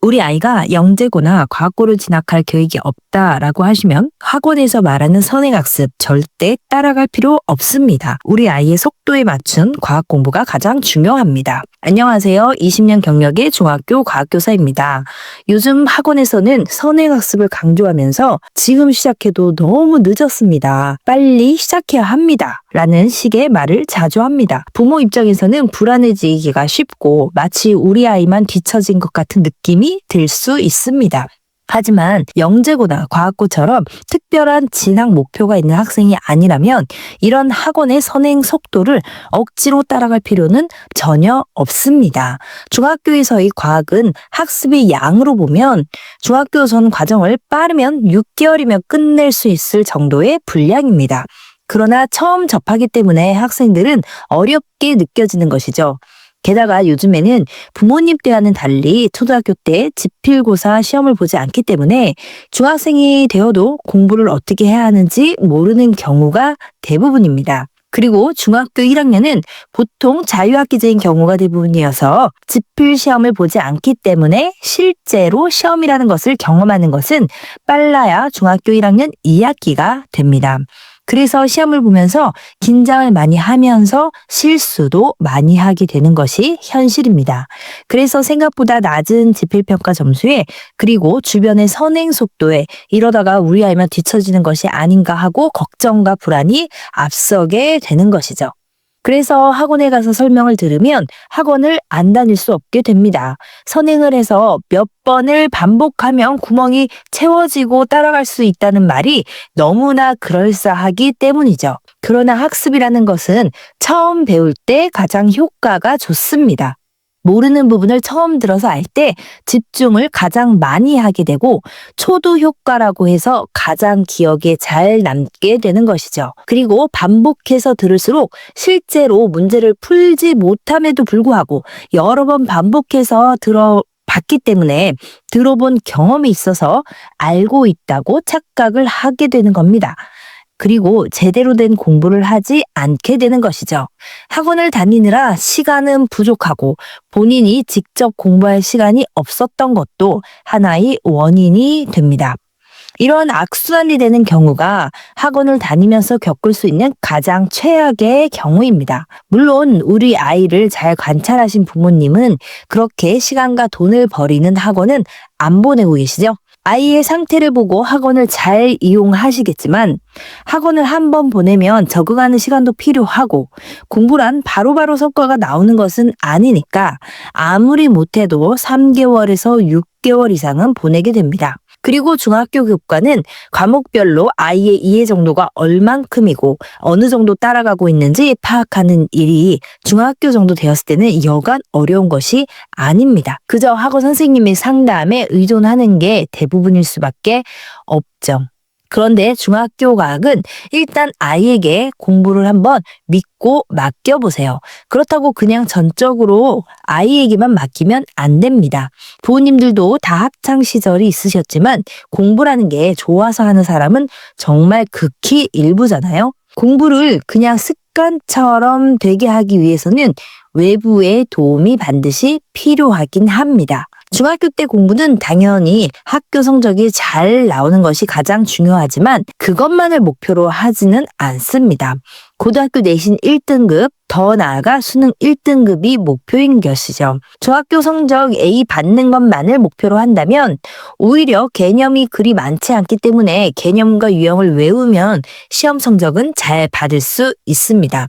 우리 아이가 영재고나 과학고를 진학할 계획이 없다라고 하시면 학원에서 말하는 선행학습 절대 따라갈 필요 없습니다. 우리 아이의 속도에 맞춘 과학 공부가 가장 중요합니다. 안녕하세요. 20년 경력의 중학교 과학교사입니다. 요즘 학원에서는 선행학습을 강조하면서 지금 시작해도 너무 늦었습니다. 빨리 시작해야 합니다. 라는 식의 말을 자주 합니다. 부모 입장에서는 불안해지기가 쉽고 마치 우리 아이만 뒤처진 것 같은 느낌이 들 수 있습니다. 하지만 영재고나 과학고처럼 특별한 진학 목표가 있는 학생이 아니라면 이런 학원의 선행 속도를 억지로 따라갈 필요는 전혀 없습니다. 중학교에서의 과학은 학습의 양으로 보면 중학교 전 과정을 빠르면 6개월이면 끝낼 수 있을 정도의 분량입니다. 그러나 처음 접하기 때문에 학생들은 어렵게 느껴지는 것이죠. 게다가 요즘에는 부모님 때와는 달리 초등학교 때 지필고사 시험을 보지 않기 때문에 중학생이 되어도 공부를 어떻게 해야 하는지 모르는 경우가 대부분입니다. 그리고 중학교 1학년은 보통 자유학기제인 경우가 대부분이어서 지필 시험을 보지 않기 때문에 실제로 시험이라는 것을 경험하는 것은 빨라야 중학교 1학년 2학기가 됩니다. 그래서 시험을 보면서 긴장을 많이 하면서 실수도 많이 하게 되는 것이 현실입니다. 그래서 생각보다 낮은 지필평가 점수에 그리고 주변의 선행 속도에 이러다가 우리 아이만 뒤처지는 것이 아닌가 하고 걱정과 불안이 앞서게 되는 것이죠. 그래서 학원에 가서 설명을 들으면 학원을 안 다닐 수 없게 됩니다. 선행을 해서 몇 번을 반복하면 구멍이 채워지고 따라갈 수 있다는 말이 너무나 그럴싸하기 때문이죠. 그러나 학습이라는 것은 처음 배울 때 가장 효과가 좋습니다. 모르는 부분을 처음 들어서 알 때 집중을 가장 많이 하게 되고 초도 효과라고 해서 가장 기억에 잘 남게 되는 것이죠. 그리고 반복해서 들을수록 실제로 문제를 풀지 못함에도 불구하고 여러 번 반복해서 봤기 때문에 들어본 경험이 있어서 알고 있다고 착각을 하게 되는 겁니다. 그리고 제대로 된 공부를 하지 않게 되는 것이죠. 학원을 다니느라 시간은 부족하고 본인이 직접 공부할 시간이 없었던 것도 하나의 원인이 됩니다. 이런 악순환이 되는 경우가 학원을 다니면서 겪을 수 있는 가장 최악의 경우입니다. 물론 우리 아이를 잘 관찰하신 부모님은 그렇게 시간과 돈을 버리는 학원은 안 보내고 계시죠? 아이의 상태를 보고 학원을 잘 이용하시겠지만 학원을 한 번 보내면 적응하는 시간도 필요하고 공부란 바로바로 성과가 나오는 것은 아니니까 아무리 못해도 3개월에서 6개월 이상은 보내게 됩니다. 그리고 중학교 교과는 과목별로 아이의 이해 정도가 얼만큼이고 어느 정도 따라가고 있는지 파악하는 일이 중학교 정도 되었을 때는 여간 어려운 것이 아닙니다. 그저 학원 선생님의 상담에 의존하는 게 대부분일 수밖에 없죠. 그런데 중학교 과학은 일단 아이에게 공부를 한번 믿고 맡겨보세요. 그렇다고 그냥 전적으로 아이에게만 맡기면 안 됩니다. 부모님들도 다 학창 시절이 있으셨지만 공부라는 게 좋아서 하는 사람은 정말 극히 일부잖아요. 공부를 그냥 습관처럼 되게 하기 위해서는 외부의 도움이 반드시 필요하긴 합니다. 중학교 때 공부는 당연히 학교 성적이 잘 나오는 것이 가장 중요하지만 그것만을 목표로 하지는 않습니다. 고등학교 내신 1등급, 더 나아가 수능 1등급이 목표인 것이죠. 중학교 성적 A 받는 것만을 목표로 한다면 오히려 개념이 그리 많지 않기 때문에 개념과 유형을 외우면 시험 성적은 잘 받을 수 있습니다.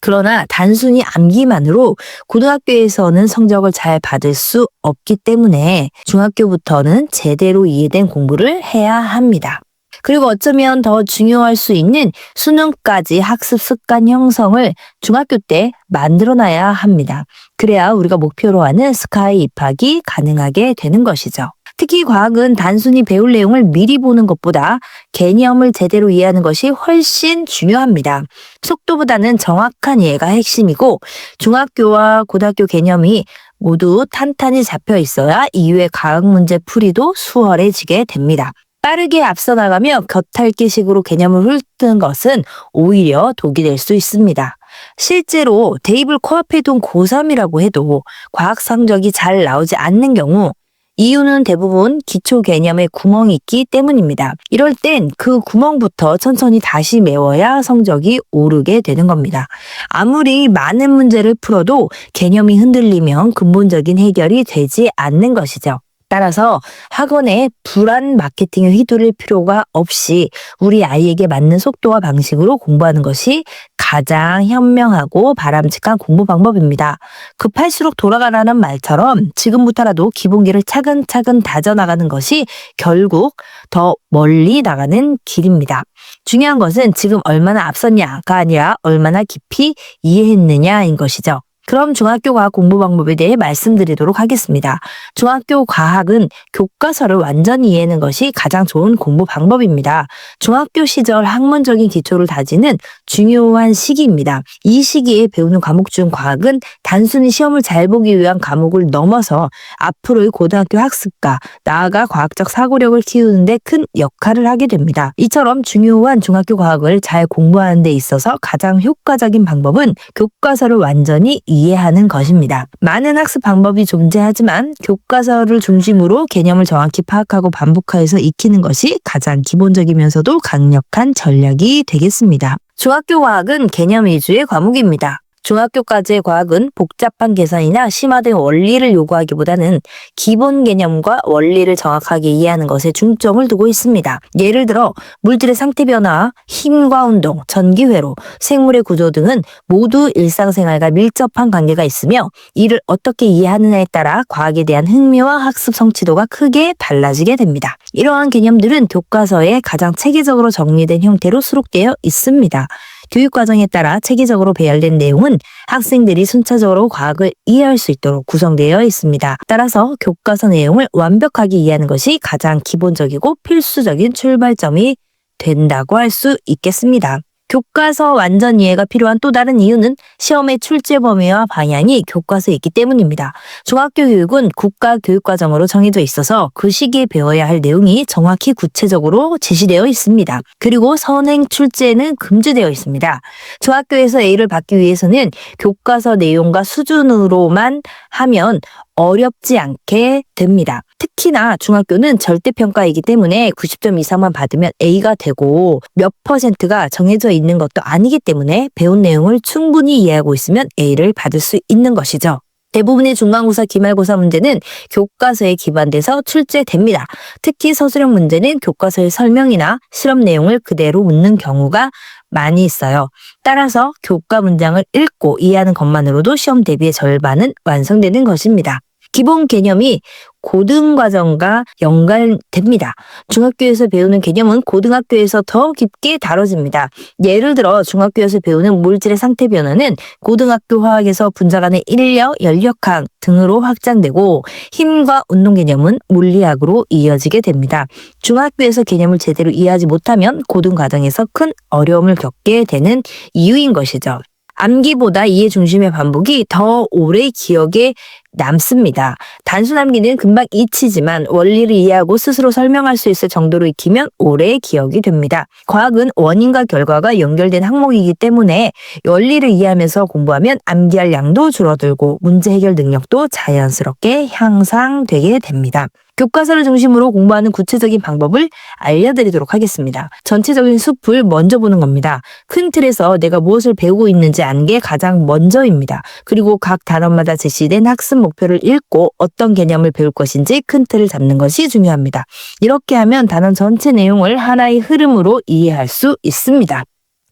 그러나 단순히 암기만으로 고등학교에서는 성적을 잘 받을 수 없기 때문에 중학교부터는 제대로 이해된 공부를 해야 합니다. 그리고 어쩌면 더 중요할 수 있는 수능까지 학습 습관 형성을 중학교 때 만들어놔야 합니다. 그래야 우리가 목표로 하는 스카이 입학이 가능하게 되는 것이죠. 특히 과학은 단순히 배울 내용을 미리 보는 것보다 개념을 제대로 이해하는 것이 훨씬 중요합니다. 속도보다는 정확한 이해가 핵심이고 중학교와 고등학교 개념이 모두 탄탄히 잡혀 있어야 이후의 과학 문제 풀이도 수월해지게 됩니다. 빠르게 앞서 나가며 겉핥기식으로 개념을 훑는 것은 오히려 독이 될 수 있습니다. 실제로 대입을 코앞에 둔 고3이라고 해도 과학 성적이 잘 나오지 않는 경우 이유는 대부분 기초 개념에 구멍이 있기 때문입니다. 이럴 땐 그 구멍부터 천천히 다시 메워야 성적이 오르게 되는 겁니다. 아무리 많은 문제를 풀어도 개념이 흔들리면 근본적인 해결이 되지 않는 것이죠. 따라서 학원에 불안 마케팅에 휘둘릴 필요가 없이 우리 아이에게 맞는 속도와 방식으로 공부하는 것이 가장 현명하고 바람직한 공부 방법입니다. 급할수록 돌아가라는 말처럼 지금부터라도 기본기를 차근차근 다져나가는 것이 결국 더 멀리 나가는 길입니다. 중요한 것은 지금 얼마나 앞섰냐가 아니라 얼마나 깊이 이해했느냐인 것이죠. 그럼 중학교 과학 공부 방법에 대해 말씀드리도록 하겠습니다. 중학교 과학은 교과서를 완전히 이해하는 것이 가장 좋은 공부 방법입니다. 중학교 시절 학문적인 기초를 다지는 중요한 시기입니다. 이 시기에 배우는 과목 중 과학은 단순히 시험을 잘 보기 위한 과목을 넘어서 앞으로의 고등학교 학습과 나아가 과학적 사고력을 키우는 데 큰 역할을 하게 됩니다. 이처럼 중요한 중학교 과학을 잘 공부하는 데 있어서 가장 효과적인 방법은 교과서를 완전히 이해하는 것입니다. 많은 학습 방법이 존재하지만 교과서를 중심으로 개념을 정확히 파악하고 반복하여서 익히는 것이 가장 기본적이면서도 강력한 전략이 되겠습니다. 중학교 과학은 개념 위주의 과목입니다. 중학교까지의 과학은 복잡한 계산이나 심화된 원리를 요구하기보다는 기본 개념과 원리를 정확하게 이해하는 것에 중점을 두고 있습니다. 예를 들어 물질의 상태 변화, 힘과 운동, 전기 회로, 생물의 구조 등은 모두 일상생활과 밀접한 관계가 있으며 이를 어떻게 이해하느냐에 따라 과학에 대한 흥미와 학습 성취도가 크게 달라지게 됩니다. 이러한 개념들은 교과서에 가장 체계적으로 정리된 형태로 수록되어 있습니다. 교육과정에 따라 체계적으로 배열된 내용은 학생들이 순차적으로 과학을 이해할 수 있도록 구성되어 있습니다. 따라서 교과서 내용을 완벽하게 이해하는 것이 가장 기본적이고 필수적인 출발점이 된다고 할 수 있겠습니다. 교과서 완전 이해가 필요한 또 다른 이유는 시험의 출제 범위와 방향이 교과서에 있기 때문입니다. 중학교 교육은 국가교육과정으로 정해져 있어서 그 시기에 배워야 할 내용이 정확히 구체적으로 제시되어 있습니다. 그리고 선행 출제는 금지되어 있습니다. 중학교에서 A를 받기 위해서는 교과서 내용과 수준으로만 하면 어렵지 않게 됩니다. 특히나 중학교는 절대평가이기 때문에 90점 이상만 받으면 A가 되고 몇 %가 정해져 있는 것도 아니기 때문에 배운 내용을 충분히 이해하고 있으면 A를 받을 수 있는 것이죠. 대부분의 중간고사, 기말고사 문제는 교과서에 기반돼서 출제됩니다. 특히 서술형 문제는 교과서의 설명이나 실험 내용을 그대로 묻는 경우가 많이 있어요. 따라서 교과 문장을 읽고 이해하는 것만으로도 시험 대비의 절반은 완성되는 것입니다. 기본 개념이 고등과정과 연관됩니다. 중학교에서 배우는 개념은 고등학교에서 더 깊게 다뤄집니다. 예를 들어 중학교에서 배우는 물질의 상태 변화는 고등학교 화학에서 분자 간의 인력, 연력학 등으로 확장되고 힘과 운동 개념은 물리학으로 이어지게 됩니다. 중학교에서 개념을 제대로 이해하지 못하면 고등과정에서 큰 어려움을 겪게 되는 이유인 것이죠. 암기보다 이해 중심의 반복이 더 오래 기억에 남습니다. 단순 암기는 금방 잊히지만 원리를 이해하고 스스로 설명할 수 있을 정도로 익히면 오래 기억이 됩니다. 과학은 원인과 결과가 연결된 항목이기 때문에 원리를 이해하면서 공부하면 암기할 양도 줄어들고 문제 해결 능력도 자연스럽게 향상되게 됩니다. 교과서를 중심으로 공부하는 구체적인 방법을 알려드리도록 하겠습니다. 전체적인 숲을 먼저 보는 겁니다. 큰 틀에서 내가 무엇을 배우고 있는지 아는 게 가장 먼저입니다. 그리고 각 단원마다 제시된 학습 목표를 읽고 어떤 개념을 배울 것인지 큰 틀을 잡는 것이 중요합니다. 이렇게 하면 단원 전체 내용을 하나의 흐름으로 이해할 수 있습니다.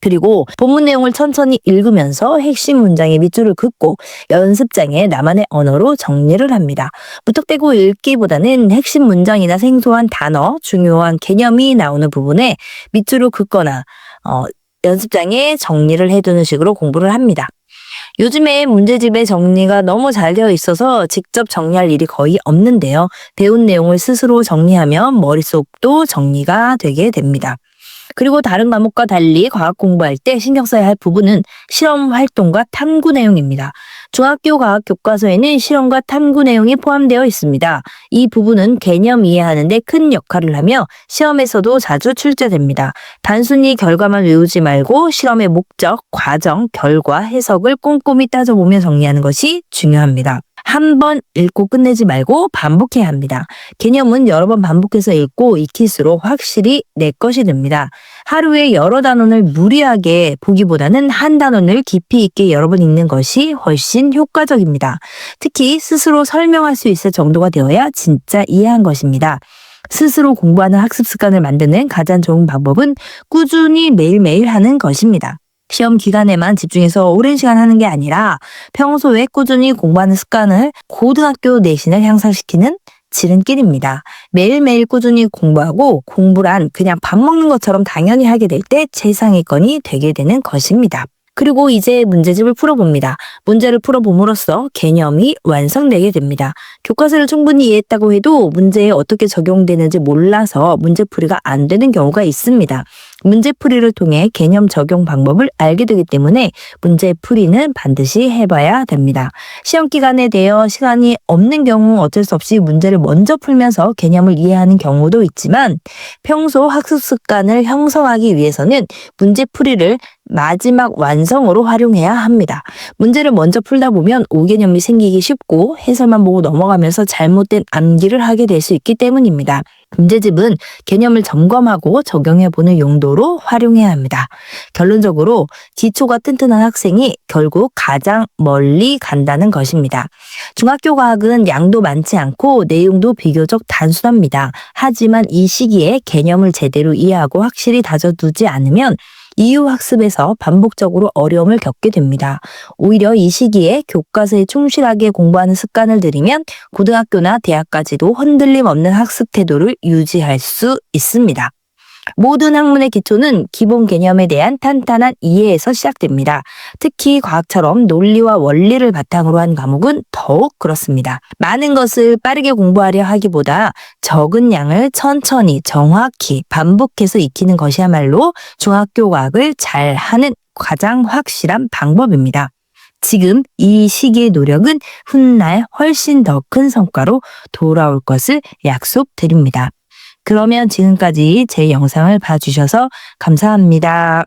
그리고 본문 내용을 천천히 읽으면서 핵심 문장의 밑줄을 긋고 연습장에 나만의 언어로 정리를 합니다. 무턱대고 읽기보다는 핵심 문장이나 생소한 단어, 중요한 개념이 나오는 부분에 밑줄을 긋거나 연습장에 정리를 해두는 식으로 공부를 합니다. 요즘에 문제집의 정리가 너무 잘 되어 있어서 직접 정리할 일이 거의 없는데요. 배운 내용을 스스로 정리하면 머릿속도 정리가 되게 됩니다. 그리고 다른 과목과 달리 과학 공부할 때 신경 써야 할 부분은 실험 활동과 탐구 내용입니다. 중학교 과학 교과서에는 실험과 탐구 내용이 포함되어 있습니다. 이 부분은 개념 이해하는 데 큰 역할을 하며 시험에서도 자주 출제됩니다. 단순히 결과만 외우지 말고 실험의 목적, 과정, 결과, 해석을 꼼꼼히 따져보며 정리하는 것이 중요합니다. 한 번 읽고 끝내지 말고 반복해야 합니다. 개념은 여러 번 반복해서 읽고 익힐수록 확실히 내 것이 됩니다. 하루에 여러 단원을 무리하게 보기보다는 한 단원을 깊이 있게 여러 번 읽는 것이 훨씬 효과적입니다. 특히 스스로 설명할 수 있을 정도가 되어야 진짜 이해한 것입니다. 스스로 공부하는 학습 습관을 만드는 가장 좋은 방법은 꾸준히 매일매일 하는 것입니다. 시험 기간에만 집중해서 오랜 시간 하는 게 아니라 평소에 꾸준히 공부하는 습관을 고등학교 내신을 향상시키는 지름길입니다. 매일매일 꾸준히 공부하고 공부란 그냥 밥 먹는 것처럼 당연히 하게 될 때 최상위권이 되게 되는 것입니다. 그리고 이제 문제집을 풀어봅니다. 문제를 풀어봄으로써 개념이 완성되게 됩니다. 교과서를 충분히 이해했다고 해도 문제에 어떻게 적용되는지 몰라서 문제풀이가 안 되는 경우가 있습니다. 문제풀이를 통해 개념 적용 방법을 알게 되기 때문에 문제풀이는 반드시 해봐야 됩니다. 시험 기간에 대여 시간이 없는 경우 어쩔 수 없이 문제를 먼저 풀면서 개념을 이해하는 경우도 있지만 평소 학습 습관을 형성하기 위해서는 문제풀이를 마지막 완성으로 활용해야 합니다. 문제를 먼저 풀다 보면 오개념이 생기기 쉽고 해설만 보고 넘어가면서 잘못된 암기를 하게 될 수 있기 때문입니다. 문제집은 개념을 점검하고 적용해보는 용도로 활용해야 합니다. 결론적으로 기초가 튼튼한 학생이 결국 가장 멀리 간다는 것입니다. 중학교 과학은 양도 많지 않고 내용도 비교적 단순합니다. 하지만 이 시기에 개념을 제대로 이해하고 확실히 다져두지 않으면 이후 학습에서 반복적으로 어려움을 겪게 됩니다. 오히려 이 시기에 교과서에 충실하게 공부하는 습관을 들이면 고등학교나 대학까지도 흔들림 없는 학습 태도를 유지할 수 있습니다. 모든 학문의 기초는 기본 개념에 대한 탄탄한 이해에서 시작됩니다. 특히 과학처럼 논리와 원리를 바탕으로 한 과목은 더욱 그렇습니다. 많은 것을 빠르게 공부하려 하기보다 적은 양을 천천히 정확히 반복해서 익히는 것이야말로 중학교 과학을 잘하는 가장 확실한 방법입니다. 지금 이 시기의 노력은 훗날 훨씬 더 큰 성과로 돌아올 것을 약속드립니다. 그러면 지금까지 제 영상을 봐주셔서 감사합니다.